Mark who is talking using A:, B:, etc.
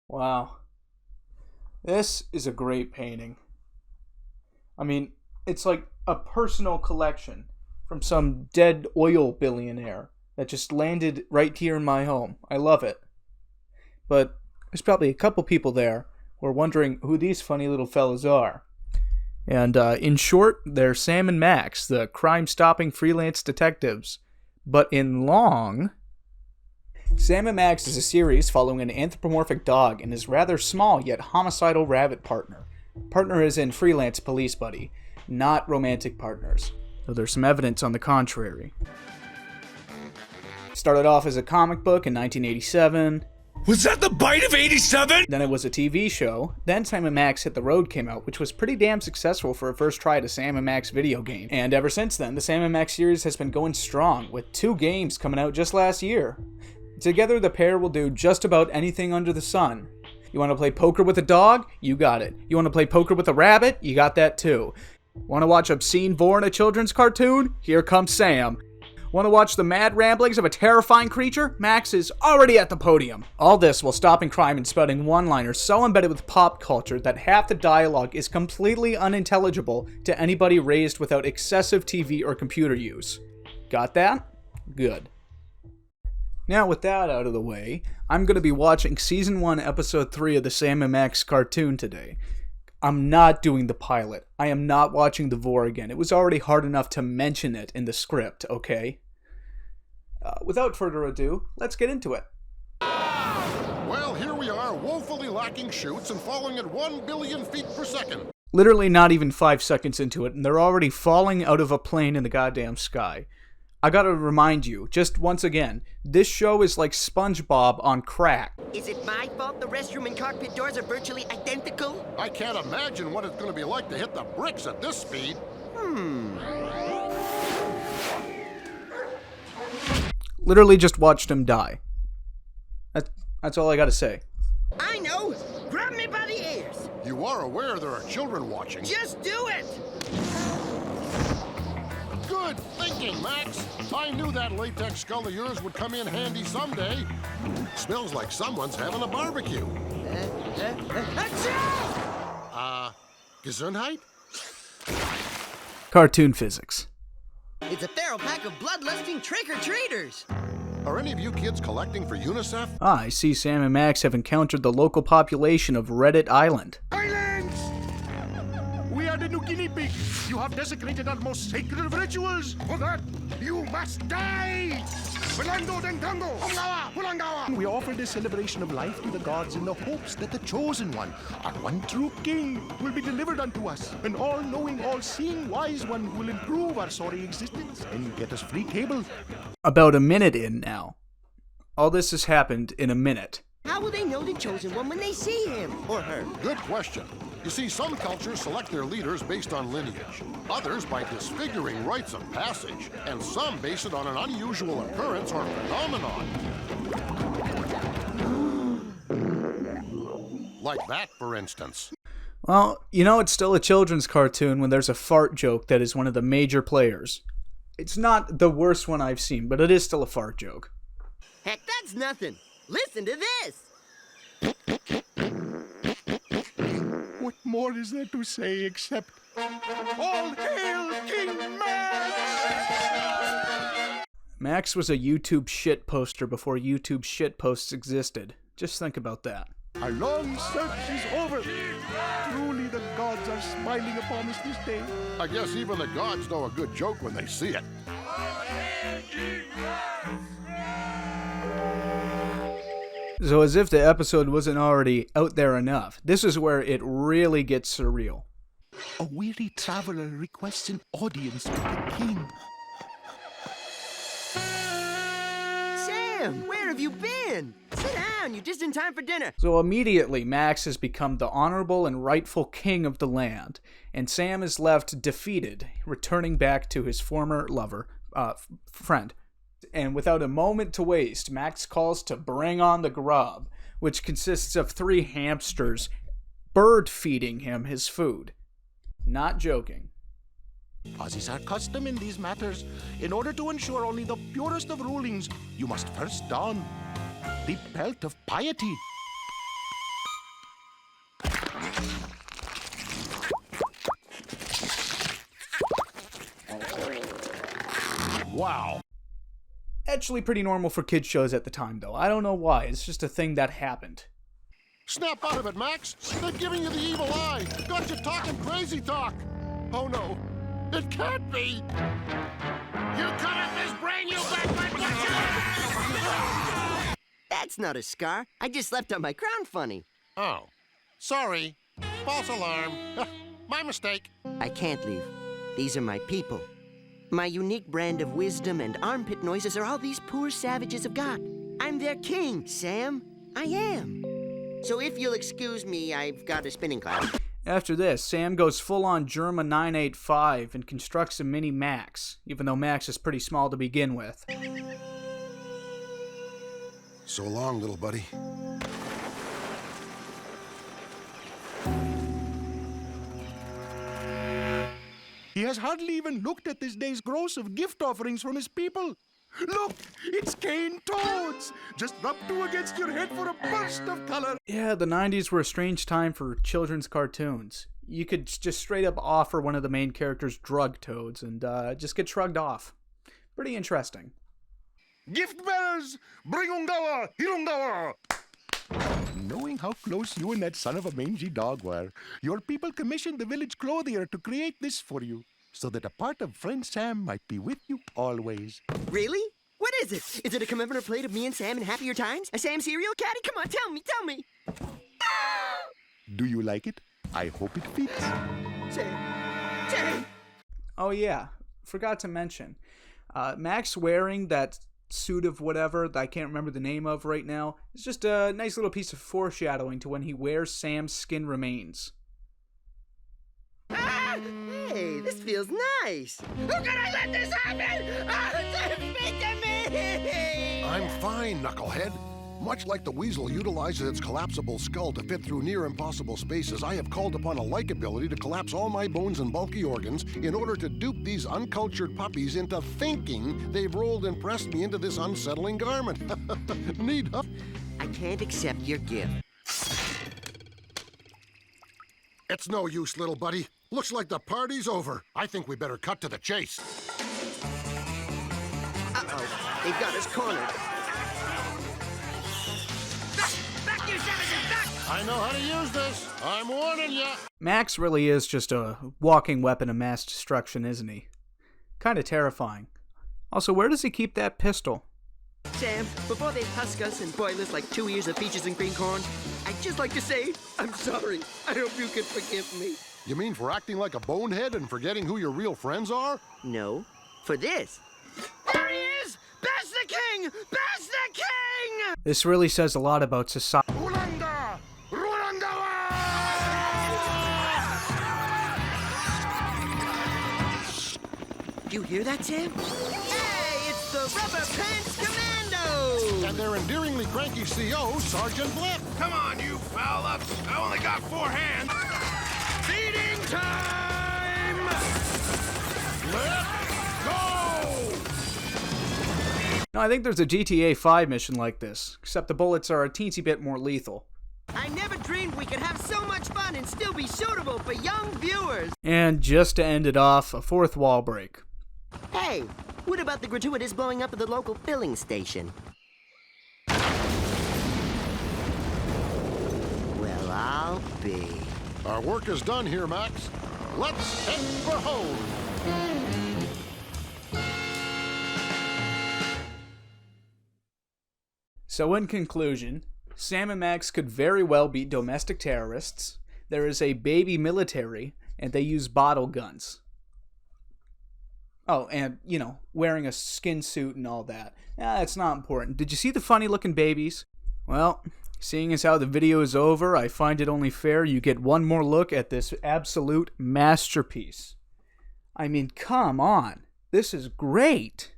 A: Wow. This is a great painting. I mean, it's like a personal collection from some dead oil billionaire that just landed right here in my home. I love it. But there's probably a couple people there who are wondering who these funny little fellas are. And in short, they're Sam and Max, the crime-stopping freelance detectives. But in long, Sam and Max is a series following an anthropomorphic dog and his rather small yet homicidal rabbit partner. Partner is in freelance police buddy, not romantic partners, though there's some evidence on the contrary. Started off as a comic book in 1987.
B: Was that the bite of 87?
A: Then it was a TV show. Then Sam and Max Hit the Road came out, which was pretty damn successful for a first try at a Sam and Max video game. And ever since then, the Sam and Max series has been going strong, with 2 games coming out just last year. Together, the pair will do just about anything under the sun. You want to play poker with a dog? You got it. You want to play poker with a rabbit? You got that too. Want to watch obscene vor in a children's cartoon? Here comes Sam. Want to watch the mad ramblings of a terrifying creature? Max is already at the podium. All this while stopping crime and spouting one-liners so embedded with pop culture that half the dialogue is completely unintelligible to anybody raised without excessive TV or computer use. Got that? Good. Now with that out of the way, I'm going to be watching Season 1, Episode 3 of the Sam and Max cartoon today. I'm not doing the pilot. I am not watching the vor again. It was already hard enough to mention it in the script, okay? Without further ado, let's get into it.
C: Well, here we are, woefully lacking chutes and falling at 1 billion feet per second.
A: Literally not even 5 seconds into it, and they're already falling out of a plane in the goddamn sky. I gotta remind you, just once again, this show is like SpongeBob on crack.
D: Is it my fault the restroom and cockpit doors are virtually identical?
C: I can't imagine what it's going to be like to hit the bricks at this speed.
A: Literally just watched him die. That's all I gotta say.
D: I know! Grab me by the ears!
C: You are aware there are children watching.
D: Just do it!
C: Good thinking, Max. I knew that latex skull of yours would come in handy someday. Smells like someone's having a barbecue. Gesundheit?
A: Cartoon physics.
D: It's a feral pack of bloodlusting trick-or-treaters!
C: Are any of you kids collecting for UNICEF?
A: I see Sam and Max have encountered the local population of Reddit Island.
E: Silence! We are the new guinea pigs. You have desecrated our most sacred of rituals. For that, you must die! Philando Dentango! Hungawa! Hulangawa! We offer this celebration of life to the gods in the hopes that the chosen one, our one true king, will be delivered unto us. An all-knowing, all-seeing wise one will improve our sorry existence and get us free cable.
A: About a minute in now. All this has happened in a minute.
D: How will they know the chosen one when they see him or her?
C: Good question. You see, some cultures select their leaders based on lineage, others by disfiguring rites of passage, and some base it on an unusual occurrence or phenomenon. Like that, for instance.
A: Well, you know it's still a children's cartoon when there's a fart joke that is one of the major players. It's not the worst one I've seen, but it is still a fart joke.
D: Heck, that's nothing! Listen to this!
E: What more is there to say except, all hail King Max!
A: Max was a YouTube shit poster before YouTube shit posts existed. Just think about that.
E: Our long search is over. Truly the gods are smiling upon us this day.
C: I guess even the gods know a good joke when they see it.
A: So as if the episode wasn't already out there enough, this is where it really gets surreal.
E: A weary traveler requests an audience with the king.
D: Sam, where have you been? Sit down, you're just in time for dinner.
A: So immediately, Max has become the honorable and rightful king of the land, and Sam is left defeated, returning back to his former lover, friend. And without a moment to waste, Max calls to bring on the grub, which consists of 3 hamsters bird feeding him his food. Not joking.
E: As is our custom in these matters, in order to ensure only the purest of rulings, you must first don the belt of piety.
C: Wow.
A: Actually pretty normal for kids shows at the time though. I don't know why, it's just a thing that happened.
C: Snap out of it, Max. They're giving you the evil eye. Got you talking crazy talk. Oh no, it can't be. You cut up his brain, you backbite butcher!
D: That's not a scar. I just slept on my crown funny.
C: Oh, sorry. False alarm. My mistake.
D: I can't leave. These are my people. My unique brand of wisdom and armpit noises are all these poor savages have got. I'm their king, Sam. I am. So if you'll excuse me, I've got a spinning cloud.
A: After this, Sam goes full-on Germa 985 and constructs a mini Max, even though Max is pretty small to begin with.
C: So long, little buddy.
E: He has hardly even looked at this day's gross of gift offerings from his people. Look, it's cane toads. Just rub two against your head for a burst of color.
A: Yeah, the 90s were a strange time for children's cartoons. You could just straight up offer one of the main characters drug toads and just get shrugged off. Pretty interesting.
E: Gift bearers, bring Ungawa, Hirungawa. Knowing how close you and that son of a mangy dog were, your people commissioned the village clothier to create this for you, so that a part of friend Sam might be with you always.
D: Really? What is it? Is it a commemorative plate of me and Sam in happier times? A Sam cereal caddy? Come on, tell me.
E: Do you like it? I hope it fits.
D: Sam.
A: Oh yeah, forgot to mention. Max wearing that suit of whatever that I can't remember the name of right now. It's just a nice little piece of foreshadowing to when he wears Sam's skin remains.
D: Hey, this feels nice. How can I let this happen? Speak to me!
C: I'm fine, knucklehead. Much like the weasel utilizes its collapsible skull to fit through near impossible spaces, I have called upon a like ability to collapse all my bones and bulky organs in order to dupe these uncultured puppies into thinking they've rolled and pressed me into this unsettling garment. Neat, huh?
D: I can't accept your gift.
C: It's no use, little buddy. Looks like the party's over. I think we better cut to the chase.
D: Uh-oh, they've got us cornered. Back, you savages, back!
C: I know how to use this. I'm warning ya.
A: Max really is just a walking weapon of mass destruction, isn't he? Kinda terrifying. Also, where does he keep that pistol?
D: Sam, before they husk us and boil us like 2 ears of peaches and green corn, I'd just like to say, I'm sorry. I hope you can forgive me.
C: You mean for acting like a bonehead and forgetting who your real friends are?
D: No, for this. There he is! Bash the king! Bash the king!
A: This really says a lot about society.
E: Ulanga! Rulangawa!
D: Do you hear that, Sam? Hey, it's the Rubber Pants Commandos!
C: And their endearingly cranky CO, Sergeant Blip.
B: Come on, you foul ups. I only got 4 hands. Feeding time! Let's go!
A: No, I think there's a GTA 5 mission like this, except the bullets are a teensy bit more lethal.
D: I never dreamed we could have so much fun and still be suitable for young viewers.
A: And just to end it off, a fourth wall break.
D: Hey, what about the gratuitous blowing up of the local filling station? Well, I'll be.
C: Our work is done here, Max. Let's head for home.
A: So in conclusion, Sam and Max could very well be domestic terrorists. There is a baby military, and they use bottle guns. Oh, and, you know, wearing a skin suit and all that. It's not important. Did you see the funny-looking babies? Well, seeing as how the video is over, I find it only fair you get one more look at this absolute masterpiece. I mean, come on. This is great.